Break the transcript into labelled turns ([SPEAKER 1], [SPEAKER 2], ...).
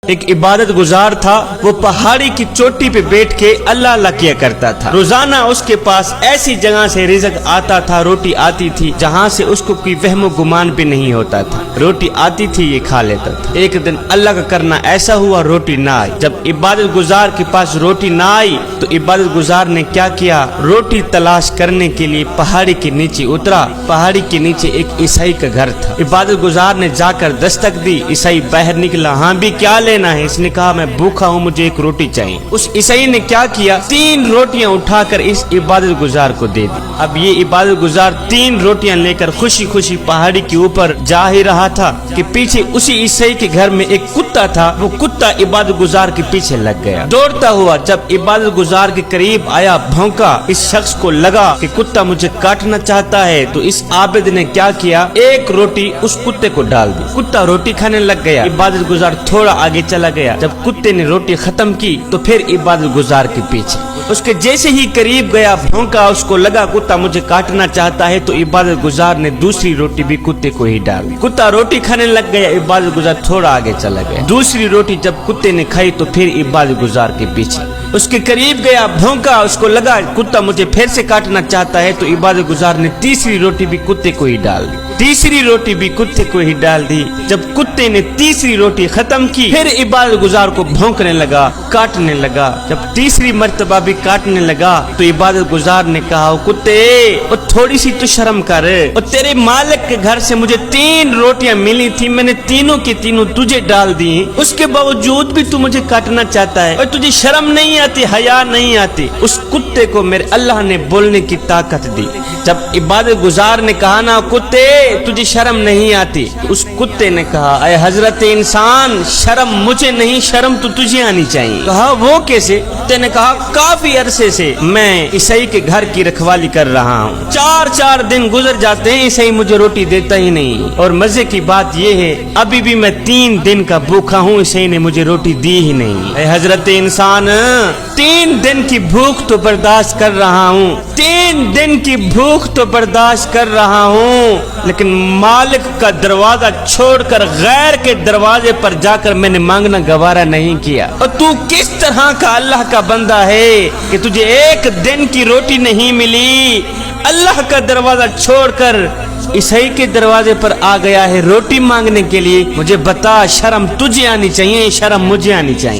[SPEAKER 1] ایک عبادت گزار تھا، وہ پہاڑی کی چوٹی پہ بیٹھ کے اللہ اللہ کیا کرتا تھا۔ روزانہ اس کے پاس ایسی جگہ سے رزق آتا تھا، روٹی آتی تھی جہاں سے اس کو کوئی وہم و گمان بھی نہیں ہوتا تھا۔ روٹی آتی تھی، یہ کھا لیتا تھا۔ ایک دن اللہ کا کرنا ایسا ہوا، روٹی نہ آئی۔ جب عبادت گزار کے پاس روٹی نہ آئی تو عبادت گزار نے کیا کیا، روٹی تلاش کرنے کے لیے پہاڑی کے نیچے اترا۔ پہاڑی کے نیچے ایک عیسائی کا گھر تھا۔ عبادت گزار نے جا کر دستک دی، عیسائی باہر نکلا۔ ہاں بھی کیا لینا ہے؟ اس نے کہا میں بھوکا ہوں، مجھے ایک روٹی چاہیے۔ اس عیسائی نے کیا کیا، 3 روٹیاں اٹھا کر اس عبادت گزار کو دے دی۔ اب یہ عبادت گزار 3 روٹیاں لے کر خوشی خوشی پہاڑی کے اوپر جا ہی رہا تھا کہ پیچھے اسی عیسائی کے گھر میں ایک کتا تھا۔ وہ کتا عبادت گزار کے پیچھے لگ گیا، دوڑتا ہوا جب عبادت گزار کے قریب آیا، بھونکا۔ اس شخص کو لگا کہ کتا مجھے کاٹنا چاہتا ہے، تو اس عابد نے کیا کیا، ایک روٹی اس کتے کو ڈال دی۔ کتا روٹی کھانے لگ گیا۔ عبادت گزار تھوڑا آگے چلا گیا۔ جب کتے نے روٹی ختم کی تو پھر عبادت گزار کے پیچھے، اس کے جیسے ہی قریب گیا، بھونکا، اس کو لگا کتا مجھے کاٹنا چاہتا ہے، تو عبادت گزار نے دوسری روٹی بھی کتے کو ہی ڈال دی۔ کتا روٹی کھانے لگ گیا، عبادت گزار تھوڑا آگے چلا گیا۔ دوسری روٹی جب کتے نے کھائی تو پھر عبادت گزار کے پیچھے، اس کے قریب گیا، بھونکا، اس کو لگا کتا مجھے پھر سے کاٹنا چاہتا ہے، تو عبادت گزار نے تیسری روٹی بھی کتے کو ہی ڈال دی۔ تیسری روٹی بھی کتے کو ہی ڈال دی۔ جب کتے نے تیسری روٹی ختم کی، پھر عبادت گزار کو بھونکنے لگا، کاٹنے لگا۔ جب تیسری مرتبہ بھی کاٹنے لگا تو عبادت گزار نے کہا، کتے وہ تھوڑی سی تو شرم کر، اور تیرے مالک کے گھر سے مجھے 3 روٹیاں ملی تھی، میں نے تینوں کی تینوں تجھے ڈال دی، اس کے باوجود بھی تو مجھے کاٹنا چاہتا ہے، اور تجھے شرم نہیں آتی، حیا نہیں آتی۔ اس کتے کو میرے اللہ نے بولنے کی طاقت دی۔ جب عبادت گزار نے کہا نا، کتے تجھے شرم نہیں آتی، اس کتے نے کہا، اے حضرت انسان، شرم مجھے نہیں، شرم تو تجھے آنی چاہیے۔ کہا وہ کیسے؟ کتے نے کہا کافی عرصے سے میں عیسائی کے گھر کی رکھوالی کر رہا ہوں، 4 دن گزر جاتے ہیں، عیسائی مجھے روٹی دیتا ہی نہیں، اور مزے کی بات یہ ہے ابھی بھی میں 3 دن کا بھوکا ہوں، عیسائی نے مجھے روٹی دی ہی نہیں۔ اے حضرت انسان، 3 دن کی بھوک تو برداشت کر رہا ہوں، 3 دن کی بھوک تو برداشت کر رہا ہوں، لیکن مالک کا دروازہ چھوڑ کر غیر کے دروازے پر جا کر میں نے مانگنا گوارا نہیں کیا۔ اور تو کس طرح کا اللہ کا بندہ ہے کہ تجھے 1 دن کی روٹی نہیں ملی، اللہ کا دروازہ چھوڑ کر عیسائی کے دروازے پر آ گیا ہے روٹی مانگنے کے لیے؟ مجھے بتا، شرم تجھے آنی چاہیے، شرم مجھے آنی چاہیے۔